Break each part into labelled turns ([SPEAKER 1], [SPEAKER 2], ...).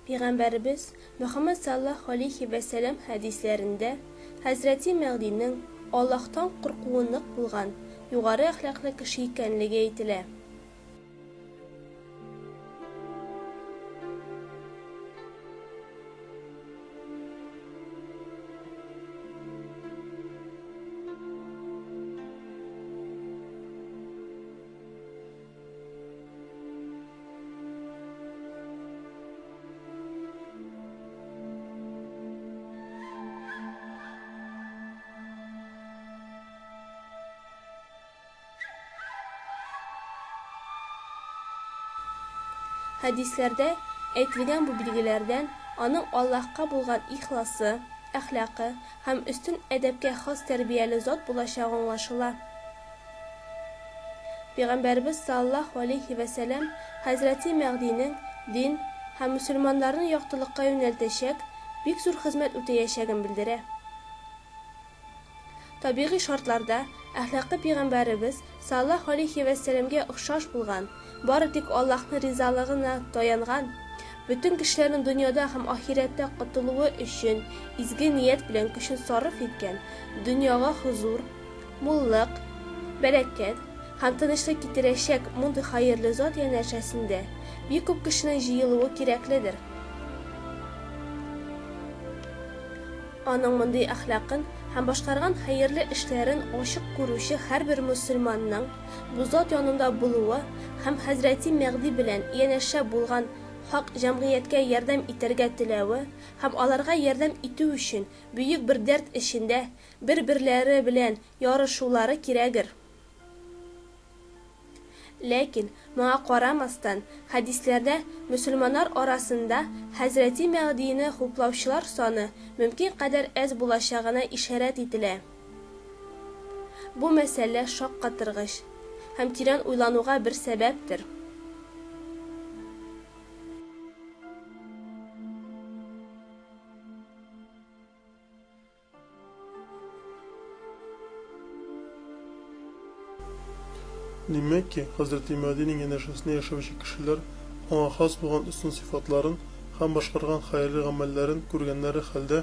[SPEAKER 1] Peygamberimiz Muhammed sallallahu aleyhi ve sellem hadislerinde Hazreti Mehdi'nin Allah'tan qorquunluq bulgan, yuqarı ahlaklı kişi ekanligi aytila. Hadislerde aytilgan bu bilgilerden onun Allah'a bulgan ihlası, ahlakı hem üstün edepke xas terbiyeli zat bulaşağı anlaşıla. Peygamberimiz sallallahu aleyhi ve sellem Hazreti Mehdi'nin din hem Müslümanların yoxtılıqqa yöneltişek büyük zor hizmet öteyeşegin bildire. Tabii şartlarda ahlakı Peygamberimiz sallallahu aleyhi ve sellemge oxşaş bulgan, bari tek Allah'ın rizalığına dayangan, bütün kişilerin dünyada hem ahirette qutuluğu için izgi niyet bilen kişi sarf etken, dünyaya huzur, mulluk, bereket, hem tanışlık getirecek mundu hayırlı zat yanaşasında bir köp kişinin jiyılığı gereklidir. Onun mundu ahlakın hem başkargan hayırlı işlerin aşık kuruşu her bir Müslümanın bu zat yanında buluğu hem Hazreti Mehdi bilen yanaşa bulgan hak cemiyetke yardım iterge tilavi hem alarga yardım itu için büyük bir dert işinde birbirleri bilen yarışuları kiregir. Lakin buna qaramasdan hadislerde Müslümanlar arasında Hazreti Mehdi'ni hoplavçılar sonu mümkün kadar az bulaşağına işaret etile. Bu mesele şok qatırgış hem tiran uylanuğa bir sebeptir.
[SPEAKER 2] Demek ki Hazreti Mehdi'nin yanaşasında yaşamışı kişiler ona has bulan üstün sıfatların hem başkargan hayırlı amellerin görgenleri halde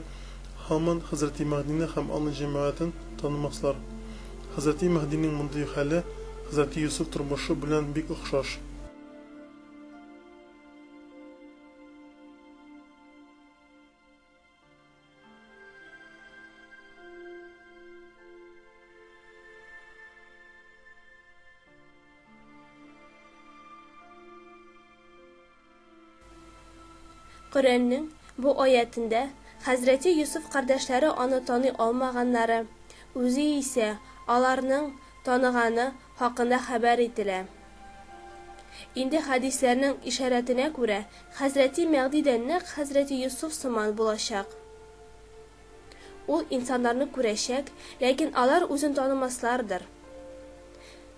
[SPEAKER 2] hemen Hazreti Mehdi'ni hem anlı cemaatin tanımaslar. Hazreti Mehdi'nin munduğu hali Hazreti Yusuf turmuşu bilen bir oxşaş.
[SPEAKER 1] Kur'an'ın bu ayetinde Hazreti Yusuf kardeşleri onu tanı olmaganları, özü ise alarının tanıganı hakkında haber ettiler. İndi hadislerinin işaretine göre Hazreti Mehdi'den ne Hazreti Yusuf sıman bulaşak. O insanlarını göreşek, lakin alar özün tanımaslardır.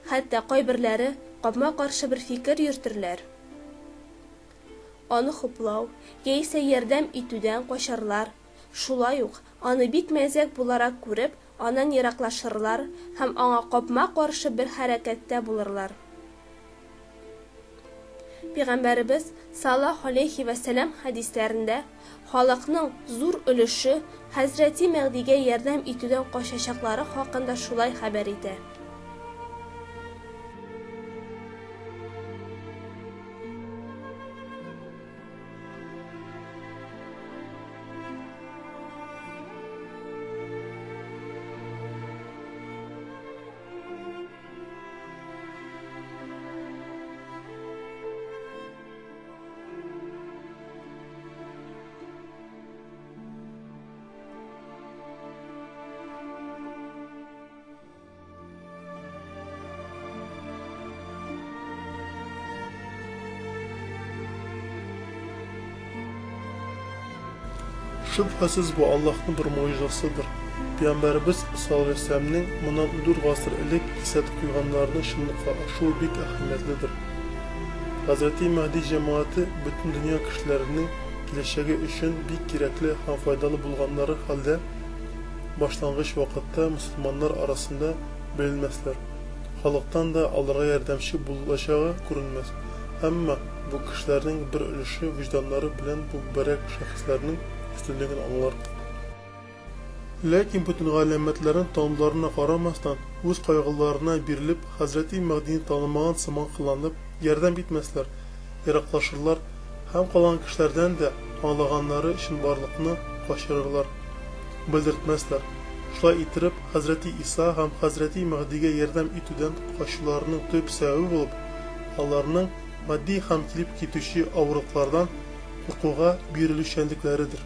[SPEAKER 1] Hatta kaybirleri kapma karşı bir fikir yürütürler. Onu hoplav, yeyse yardım etüden koşarlar. Şulay yok, onu bitmezek bularak görüp, ondan yaraklaşırlar, hem ona kopma karşı bir harekette bulurlar. Peygamberimiz sallallahu aleyhi ve sellem hadislerinde, halkının zor ölüşü Hazreti Mehdi'ye yardım etüden koşacakları hakkında şulay haber eder.
[SPEAKER 2] Şüphesiz bu Allah'ın bir mucizasıdır. Peygamberimiz sallallahu aleyhi ve sellem'nin bundan dur asır ilik hissetip duyganlarının şınlıkla aşu büyük ahmetlidir. Hazreti Mehdi cemaati bütün dünya kişilerinin geleceği için bir gerekli hem faydalı bulganları halde başlangıç vakitte Müslümanlar arasında bilinmezler. Halktan da Allah'a yardımcı bulacağı görünmez. Әмма bu kişilerin bir өлüşü vicdanları bilen bu börek şəxslərinin üstünlüğünü anlar. Lakin bütün alametlerin tanımlarına qaramasdan öz qaygılarına birilip Hazreti Mehdi'ni tanımağın sıman qılanıb yerden bitmezler, yaraklaşırlar, hem kalan kişilerden de anlağanları işin varlığını qaşırırlar, bildirtmezler. Şula itirip Hazreti İsa hem Hazreti Mehdi'ye yerden itüden qaşılarının tüp səbəbi olup, onlarının maddi hem kilip kitişi avruqlardan hukuka birilişenlikleridir.